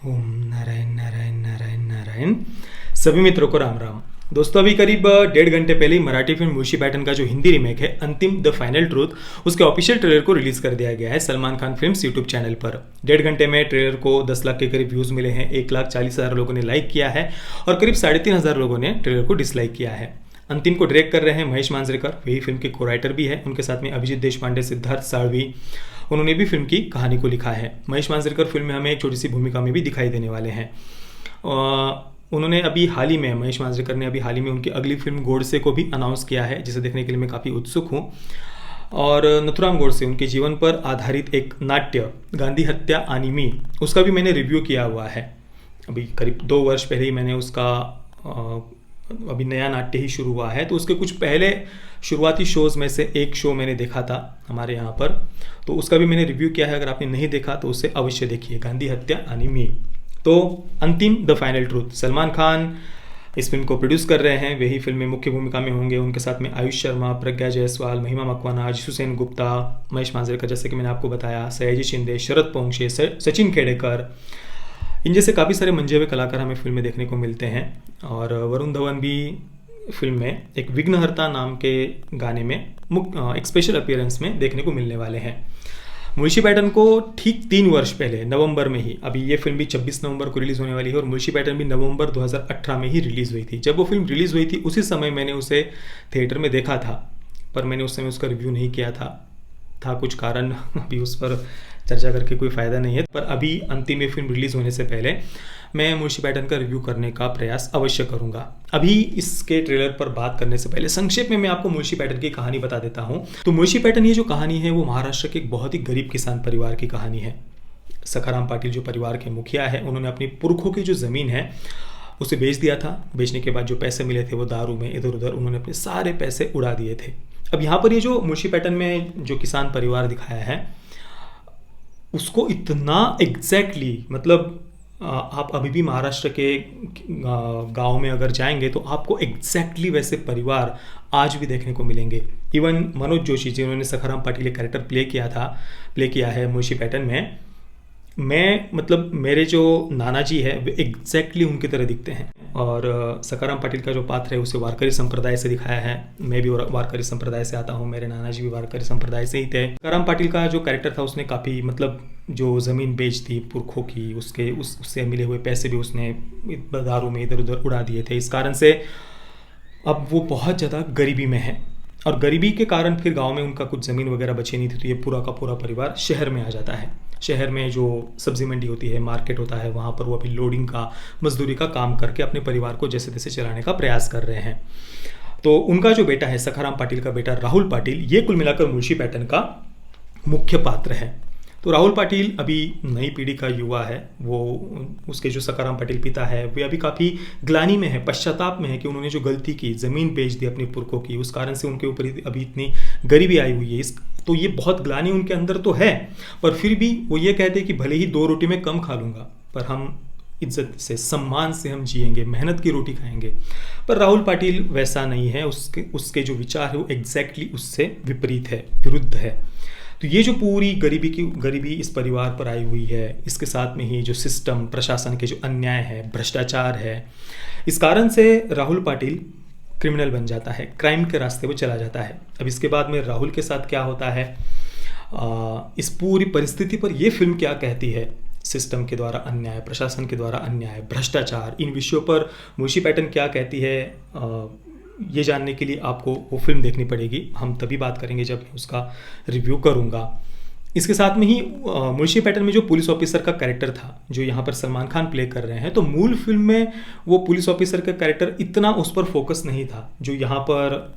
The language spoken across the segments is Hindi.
ओम नारायण नारायण नारायण नारायण। सभी मित्रों को राम राम। दोस्तों, अभी करीब 1.5 घंटे पहले ही मराठी फिल्म मुंशी पैटर्न का जो हिंदी रीमेक है अंतिम द फाइनल ट्रूथ, उसके ऑफिशियल ट्रेलर को रिलीज कर दिया गया है Salman Khan films YouTube channel पर। 1.5 घंटे में ट्रेलर को 10 लाख के करीब व्यूज मिले हैं, 1,40,000 लोगों ने लाइक किया है और करीब 3,500 लोगों ने ट्रेलर को डिसलाइक किया है। अंतिम को डायरेक्ट कर रहे हैं महेश मांजरेकर, वही फिल्म के को राइटर भी है। उनके साथ में अभिजीत देशपांडे, सिद्धार्थ साळवी, उन्होंने भी फिल्म की कहानी को लिखा है। महेश मांजरेकर फिल्म में हमें एक छोटी सी भूमिका में भी दिखाई देने वाले हैं। उन्होंने अभी हाल ही में, महेश मांजरेकर ने अभी हाल ही में उनकी अगली फिल्म गोडसे को भी अनाउंस किया है, जिसे देखने के लिए मैं काफ़ी उत्सुक हूँ। और नथुराम गोडसे, उनके जीवन पर आधारित एक नाट्य गांधी हत्या आणि मी, उसका भी मैंने रिव्यू किया हुआ है। अभी करीब 2 वर्ष पहले ही मैंने उसका अभी नया नाट्य ही शुरू हुआ है, तो उसके कुछ पहले शुरुआती शोज़ में से एक शो मैंने देखा था हमारे यहाँ पर, तो उसका भी मैंने रिव्यू किया है। अगर आपने नहीं देखा तो उसे अवश्य देखिए, गांधी हत्या आणि मी। तो अंतिम the final truth, Salman Khan इस फिल्म को प्रोड्यूस कर रहे हैं, वही फिल्म में मुख्य भूमिका में होंगे। उनके साथ में आयुष शर्मा, प्रज्ञा जायसवाल, महिमा मकवाना, जिशु सेन गुप्ता, महेश मांजरेकर जैसे कि मैंने आपको बताया, सयाजी शिंदे, शरद पोंक्षे, सचिन खेडेकर, इन जैसे काफ़ी सारे मंजे हुए कलाकार हमें फिल्म में देखने को मिलते हैं। और वरुण धवन भी फिल्म में एक विघ्नहर्ता नाम के गाने में एक स्पेशल अपीयरेंस में देखने को मिलने वाले हैं। मुंशी पैटर्न को ठीक 3 वर्ष पहले नवंबर में ही, अभी ये फिल्म भी 26 नवंबर को रिलीज़ होने वाली है और मुंशी पैटर्न भी नवंबर 2018 में ही रिलीज़ हुई थी। जब वो फिल्म रिलीज़ हुई थी उसी समय मैंने उसे थिएटर में देखा था, पर मैंने उस समय उसका रिव्यू नहीं किया था कुछ कारण, अभी उस पर चर्चा करके कोई फ़ायदा नहीं है। पर अभी अंतिम ये फिल्म रिलीज़ होने से पहले मैं मुंशी पैटर्न का रिव्यू करने का प्रयास अवश्य करूंगा। अभी इसके ट्रेलर पर बात करने से पहले संक्षेप में मैं आपको मुंशी पैटर्न की कहानी बता देता हूं। तो मुंशी पैटर्न, ये जो कहानी है वो महाराष्ट्र के एक बहुत ही गरीब किसान परिवार की कहानी है। सखाराम पाटिल जो परिवार के मुखिया है, उन्होंने अपनी पुरखों की जो ज़मीन है उसे बेच दिया था। बेचने के बाद जो पैसे मिले थे वो दारू में इधर उधर उन्होंने अपने सारे पैसे उड़ा दिए थे। अब यहाँ पर ये जो मुंशी पैटर्न में जो किसान परिवार दिखाया है उसको इतना एग्जैक्टली, मतलब आप अभी भी महाराष्ट्र के गांव में अगर जाएंगे तो आपको एग्जैक्टली वैसे परिवार आज भी देखने को मिलेंगे। इवन मनोज जोशी जिन्होंने सखाराम पाटिल एक कैरेक्टर प्ले किया है मुंशी पैटर्न में, मतलब मेरे जो नाना जी है वे एग्जैक्टली उनकी तरह दिखते हैं। और सखाराम पाटिल का जो पात्र है उसे वारकरी संप्रदाय से दिखाया है। मैं भी वारकरी संप्रदाय से आता हूँ, मेरे नाना जी भी वारकरी संप्रदाय से ही थे। सखाराम पाटिल का जो कैरेक्टर था उसने काफ़ी, मतलब जो ज़मीन बेच थी पुरखों की, उससे मिले हुए पैसे भी उसने दारू में इधर उधर उड़ा दिए थे। इस कारण से अब वो बहुत ज़्यादा गरीबी में है और गरीबी के कारण फिर गाँव में उनका कुछ ज़मीन वगैरह बची नहीं थी, तो ये पूरा का पूरा परिवार शहर में आ जाता है। शहर में जो सब्जी मंडी होती है, मार्केट होता है, वहाँ पर वो अभी लोडिंग का, मजदूरी का काम करके अपने परिवार को जैसे तैसे चलाने का प्रयास कर रहे हैं। तो उनका जो बेटा है, सखाराम पाटिल का बेटा राहुल पाटिल, ये कुल मिलाकर मुंशी पैटर्न का मुख्य पात्र है। तो राहुल पाटिल अभी नई पीढ़ी का युवा है। वो उसके जो सखाराम पाटिल पिता है वे अभी काफ़ी ग्लानि में है, पश्चाताप में है कि उन्होंने जो गलती की, ज़मीन बेच दी अपनी पुरखों की, उस कारण से उनके ऊपर अभी इतनी गरीबी आई हुई है। तो ये बहुत ग्लानि उनके अंदर तो है, पर फिर भी वो ये कहते हैं कि भले ही 2 रोटी में कम खा लूँगा पर हम इज्जत से, सम्मान से हम जिएंगे, मेहनत की रोटी खाएंगे। पर राहुल पाटिल वैसा नहीं है। उसके जो विचार है वो एग्जैक्टली उससे विपरीत है, विरुद्ध है। तो ये जो पूरी गरीबी इस परिवार पर आई हुई है, इसके साथ में ही जो सिस्टम, प्रशासन के जो अन्याय है, भ्रष्टाचार है, इस कारण से राहुल पाटिल क्रिमिनल बन जाता है, क्राइम के रास्ते पर चला जाता है। अब इसके बाद में राहुल के साथ क्या होता है, इस पूरी परिस्थिति पर ये फिल्म क्या कहती है, सिस्टम के द्वारा अन्याय, प्रशासन के द्वारा अन्याय, भ्रष्टाचार, इन विषयों पर मुंशी पैटर्न क्या कहती है, ये जानने के लिए आपको वो फिल्म देखनी पड़ेगी। हम तभी बात करेंगे जब मैं उसका रिव्यू करूँगा। इसके साथ में ही मुंशी पैटर्न में जो पुलिस ऑफिसर का कैरेक्टर था, जो यहाँ पर सलमान खान प्ले कर रहे हैं, तो मूल फिल्म में वो पुलिस ऑफिसर का कैरेक्टर इतना उस पर फोकस नहीं था जो यहाँ पर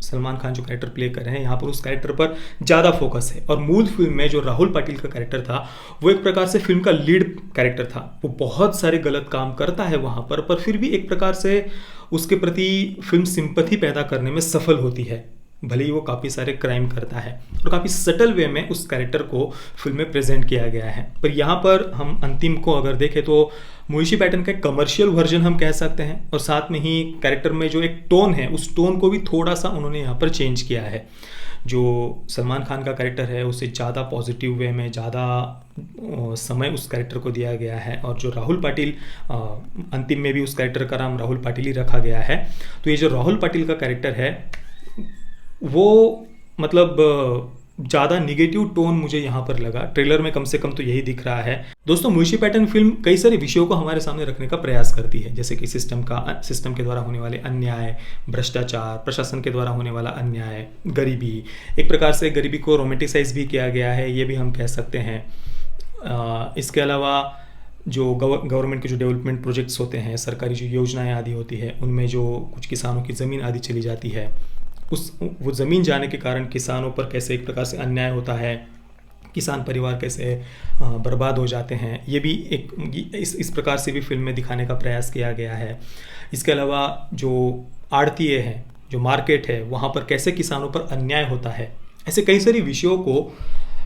सलमान खान जो कैरेक्टर प्ले कर रहे हैं, यहाँ पर उस कैरेक्टर पर ज़्यादा फोकस है। और मूल फिल्म में जो राहुल पाटिल का कैरेक्टर था वो एक प्रकार से फिल्म का लीड कैरेक्टर था। वो बहुत सारे गलत काम करता है वहाँ पर फिर भी एक प्रकार से उसके प्रति फिल्म सिंपैथी पैदा करने में सफल होती है, भले ही वो काफ़ी सारे क्राइम करता है। और काफ़ी सटल वे में उस कैरेक्टर को फिल्म में प्रेजेंट किया गया है। पर यहाँ पर हम अंतिम को अगर देखें तो मुंशी पैटर्न का कमर्शियल वर्जन हम कह सकते हैं, और साथ में ही कैरेक्टर में जो एक टोन है उस टोन को भी थोड़ा सा उन्होंने यहाँ पर चेंज किया है। जो सलमान खान का कैरेक्टर है उसे ज़्यादा पॉजिटिव वे में ज़्यादा समय उस कैरेक्टर को दिया गया है, और जो राहुल पाटिल अंतिम में भी उस कैरेक्टर का नाम राहुल पाटिल ही रखा गया है। तो ये जो राहुल पाटिल का कैरेक्टर है वो मतलब ज़्यादा निगेटिव टोन मुझे यहाँ पर लगा, ट्रेलर में कम से कम तो यही दिख रहा है। दोस्तों, मुंशी पैटर्न फिल्म कई सारे विषयों को हमारे सामने रखने का प्रयास करती है, जैसे कि सिस्टम के द्वारा होने वाले अन्याय, भ्रष्टाचार, प्रशासन के द्वारा होने वाला अन्याय, गरीबी। एक प्रकार से गरीबी को रोमेंटिसाइज भी किया गया है, ये भी हम कह सकते हैं। इसके अलावा जो गवर्नमेंट के जो डेवलपमेंट प्रोजेक्ट्स होते हैं, सरकारी जो योजनाएं आदि होती है, उनमें जो कुछ किसानों की ज़मीन आदि चली जाती है, वो ज़मीन जाने के कारण किसानों पर कैसे एक प्रकार से अन्याय होता है, किसान परिवार कैसे बर्बाद हो जाते हैं, ये भी इस प्रकार से भी फिल्म में दिखाने का प्रयास किया गया है। इसके अलावा जो आड़तीये हैं, जो मार्केट है, वहाँ पर कैसे किसानों पर अन्याय होता है, ऐसे कई सारे विषयों को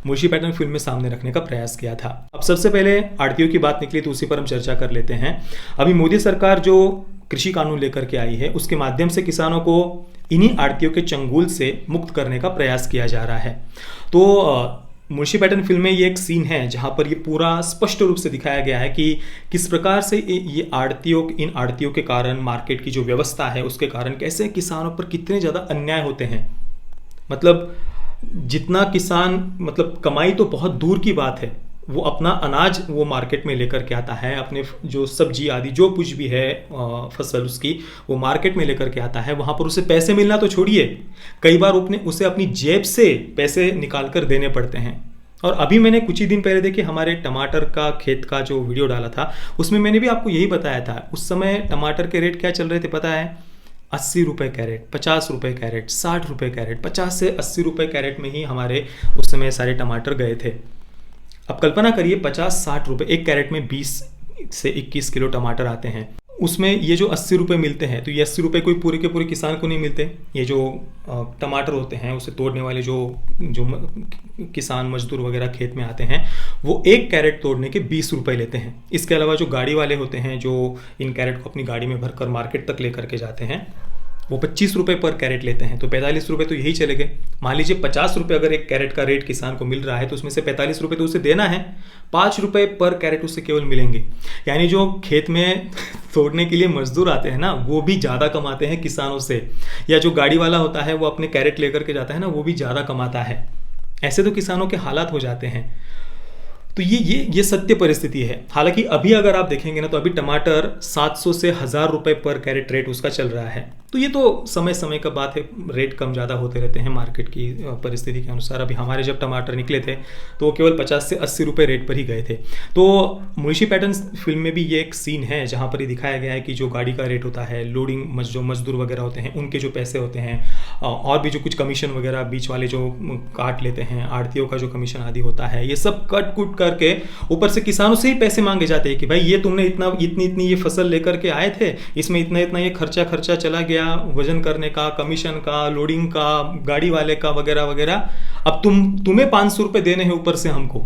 मुंशी पैटर्न फिल्म में सामने रखने का प्रयास किया था। अब सबसे पहले आड़तियों की बात निकली तो उसी पर हम चर्चा कर लेते हैं। अभी मोदी सरकार जो कृषि कानून लेकर के आई है, उसके माध्यम से किसानों को इन्हीं आड़तियों के चंगुल से मुक्त करने का प्रयास किया जा रहा है। तो मुंशी पैटर्न फिल्म में ये एक सीन है जहां पर ये पूरा स्पष्ट रूप से दिखाया गया है कि किस प्रकार से इन आड़तियों के कारण, मार्केट की जो व्यवस्था है उसके कारण कैसे किसानों पर कितने ज़्यादा अन्याय होते हैं। मतलब जितना किसान, मतलब कमाई तो बहुत दूर की बात है, वो अपना अनाज वो मार्केट में लेकर के आता है, अपने जो सब्जी आदि जो कुछ भी है फसल उसकी, वो मार्केट में लेकर के आता है। वहाँ पर उसे पैसे मिलना तो छोड़िए, कई बार उसे अपनी जेब से पैसे निकाल कर देने पड़ते हैं। और अभी मैंने कुछ ही दिन पहले देखिए हमारे टमाटर का खेत का जो वीडियो डाला था, उसमें मैंने भी आपको यही बताया था। उस समय टमाटर के रेट क्या चल रहे थे पता है? 80 रुपये कैरेट, 50 रुपये कैरेट, 60 रुपये कैरेट, 50 से 80 रुपये कैरेट में ही हमारे उस समय सारे टमाटर गए थे। अब कल्पना करिए 50-60 रुपये, एक कैरेट में 20 से 21 किलो टमाटर आते हैं, उसमें ये जो 80 रुपये मिलते हैं, तो ये 80 रुपये कोई पूरे के पूरे किसान को नहीं मिलते। ये जो टमाटर होते हैं उसे तोड़ने वाले जो किसान मजदूर वगैरह खेत में आते हैं, वो एक कैरेट तोड़ने के 20 रुपये लेते हैं। इसके अलावा जो गाड़ी वाले होते हैं जो इन कैरेट को अपनी गाड़ी में भरकर मार्केट तक लेकर के जाते हैं, वो 25 रुपये पर कैरेट लेते हैं। तो 45 रुपये तो यही चले गए। मान लीजिए 50 रुपये अगर एक कैरेट का रेट किसान को मिल रहा है, तो उसमें से 45 रुपये तो उसे देना है, 5 रुपये पर कैरेट उसे केवल मिलेंगे। यानी जो खेत में तोड़ने के लिए मजदूर आते हैं ना, वो भी ज़्यादा कमाते हैं किसानों से, या जो गाड़ी वाला होता है वो अपने कैरेट लेकर के जाता है ना, वो भी ज़्यादा कमाता है। ऐसे तो किसानों के हालात हो जाते हैं। तो ये सत्य परिस्थिति है। हालांकि अभी अगर आप देखेंगे ना, तो अभी टमाटर 700 से 1000 रुपये पर कैरेट रेट उसका चल रहा है। तो ये तो समय समय का बात है, रेट कम ज़्यादा होते रहते हैं मार्केट की परिस्थिति के अनुसार। अभी हमारे जब टमाटर निकले थे तो वो केवल 50 से 80 रुपये रेट पर ही गए थे। तो मुंशी पैटर्न फिल्म में भी ये एक सीन है जहाँ पर ये दिखाया गया है कि जो गाड़ी का रेट होता है, लोडिंग जो मजदूर वगैरह होते हैं उनके जो पैसे होते हैं, और भी जो कुछ कमीशन वगैरह बीच वाले जो काट लेते हैं, आड़तियों का जो कमीशन आदि होता है, ये सब कट कुट करके ऊपर से किसानों से ही पैसे मांगे जाते हैं कि भाई ये तुमने इतनी ये फसल लेकर के आए थे, इसमें इतना ये खर्चा चला गया, वजन करने का, कमीशन का, लोडिंग का, गाड़ी वाले का वगैरह वगैरह, अब तुम्हें 500 रुपये देने हैं ऊपर से हमको।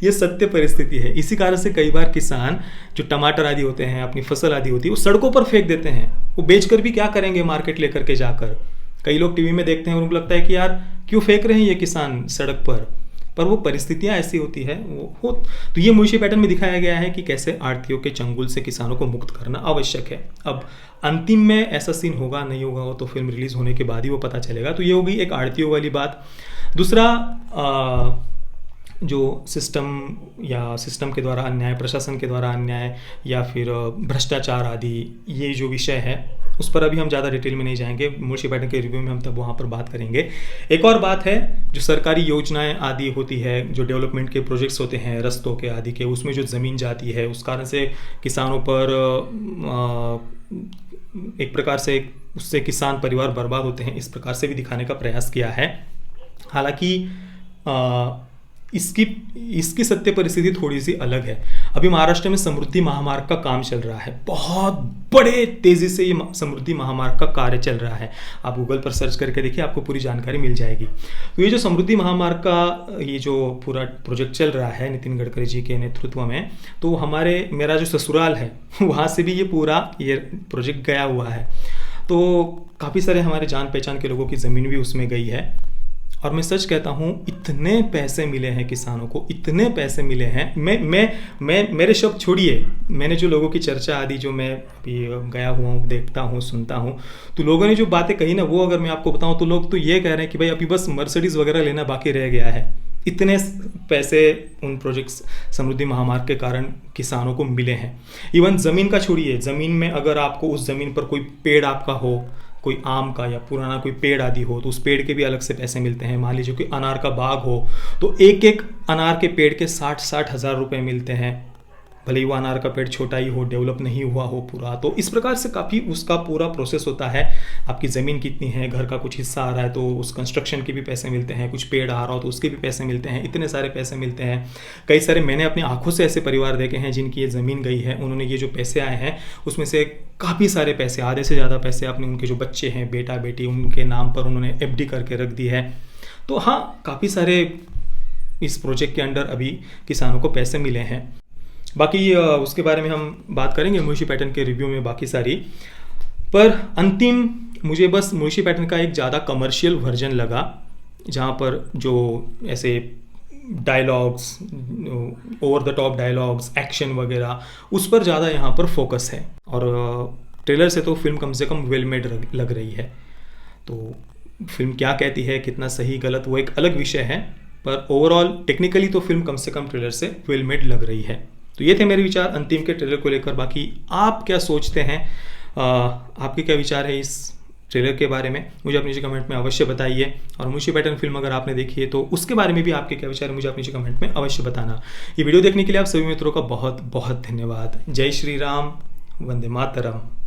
ये सत्य परिस्थिति है। इसी कारण से कई बार किसान जो टमाटर आदि होते हैं, अपनी फसल आदि होती है, वो सड़कों पर फेंक देते हैं। वो बेचकर भी क्या करेंगे मार्केट लेकर के जाकर। कई लोग टीवी में देखते हैं और उनको लगता है कि यार क्यों फेंक रहे हैं ये किसान सड़क पर वो परिस्थितियां ऐसी होती है तो ये मुंशी पैटर्न में दिखाया गया है कि कैसे आड़तियों के चंगुल से किसानों को मुक्त करना आवश्यक है। अब अंतिम में ऐसा सीन होगा नहीं होगा वो तो फिल्म रिलीज होने के बाद ही वो पता चलेगा। तो ये होगी एक आड़तियों वाली बात। दूसरा जो सिस्टम के द्वारा अन्याय, प्रशासन के द्वारा अन्याय, या फिर भ्रष्टाचार आदि, ये जो विषय है उस पर अभी हम ज़्यादा डिटेल में नहीं जाएंगे। मुंशी पैटर्न के रिव्यू में हम तब वहाँ पर बात करेंगे। एक और बात है, जो सरकारी योजनाएं आदि होती है, जो डेवलपमेंट के प्रोजेक्ट्स होते हैं रस्तों के आदि के, उसमें जो ज़मीन जाती है उस कारण से किसानों पर एक प्रकार से उससे किसान परिवार बर्बाद होते हैं, इस प्रकार से भी दिखाने का प्रयास किया है। हालांकि इसकी सत्य परिस्थिति थोड़ी सी अलग है। अभी महाराष्ट्र में समृद्धि महामार्ग का काम चल रहा है, बहुत बड़े तेजी से ये समृद्धि महामार्ग का कार्य चल रहा है। आप गूगल पर सर्च करके देखिए, आपको पूरी जानकारी मिल जाएगी। तो ये जो समृद्धि महामार्ग का ये जो पूरा प्रोजेक्ट चल रहा है नितिन गडकरी जी के नेतृत्व में, तो मेरा जो ससुराल है वहाँ से भी ये प्रोजेक्ट गया हुआ है। तो काफ़ी सारे हमारे जान पहचान के लोगों की ज़मीन भी उसमें गई है। और मैं सच कहता हूँ इतने पैसे मिले हैं किसानों को, इतने पैसे मिले हैं। मैं मेरे शब्द छोड़िए, मैंने जो लोगों की चर्चा आदि जो मैं अभी गया हुआ हूँ, देखता हूँ, सुनता हूँ, तो लोगों ने जो बातें कही ना, वो अगर मैं आपको बताऊँ तो लोग तो ये कह रहे हैं कि भाई अभी बस मर्सिडीज़ वगैरह लेना बाकी रह गया है। इतने पैसे उन प्रोजेक्ट्स समृद्धि महामार्ग के कारण किसानों को मिले हैं। इवन ज़मीन का छोड़िए, ज़मीन में अगर आपको उस ज़मीन पर कोई पेड़ आपका हो, कोई आम का या पुराना कोई पेड़ आदि हो, तो उस पेड़ के भी अलग से पैसे मिलते हैं। मान लीजिए कि अनार का बाग हो, तो एक एक अनार के पेड़ के 60-60 हज़ार रुपये मिलते हैं। भले ही वो अनार का पेड़ छोटा ही हो, डेवलप नहीं हुआ हो पूरा, तो इस प्रकार से काफ़ी उसका पूरा प्रोसेस होता है। आपकी ज़मीन कितनी है, घर का कुछ हिस्सा आ रहा है तो उस कंस्ट्रक्शन के भी पैसे मिलते हैं, कुछ पेड़ आ रहा हो तो उसके भी पैसे मिलते हैं, इतने सारे पैसे मिलते हैं। कई सारे मैंने अपनी आंखों से ऐसे परिवार देखे हैं जिनकी ये ज़मीन गई है, उन्होंने ये जो पैसे आए हैं उसमें से काफ़ी सारे पैसे, आधे से ज़्यादा पैसे अपने उनके जो बच्चे हैं, बेटा बेटी, उनके नाम पर उन्होंने FD करके रख दी है। तो हाँ, काफ़ी सारे इस प्रोजेक्ट के अंडर अभी किसानों को पैसे मिले हैं। बाकी उसके बारे में हम बात करेंगे मुंशी पैटर्न के रिव्यू में बाकी सारी। पर अंतिम मुझे बस मुंशी पैटर्न का एक ज़्यादा कमर्शियल वर्जन लगा, जहाँ पर जो ऐसे dialogues, over the top dialogues, action वगैरह, उस पर ज़्यादा यहाँ पर फोकस है। और ट्रेलर से तो फिल्म कम से कम वेल मेड लग रही है। तो फिल्म क्या कहती है, कितना सही गलत, वो एक अलग विषय है, पर ओवरऑल टेक्निकली तो फिल्म कम से कम ट्रेलर से वेल मेड लग रही है। तो ये थे मेरे विचार अंतिम के ट्रेलर को लेकर। बाकी आप क्या सोचते हैं, आपके क्या विचार है इस ट्रेलर के बारे में, मुझे आप नीचे कमेंट में अवश्य बताइए। और मुंशी पैटर्न फिल्म अगर आपने देखी है तो उसके बारे में भी आपके क्या विचार है, मुझे आप नीचे कमेंट में अवश्य बताना। ये वीडियो देखने के लिए आप सभी मित्रों का बहुत बहुत धन्यवाद। जय श्री राम, वंदे मातरम।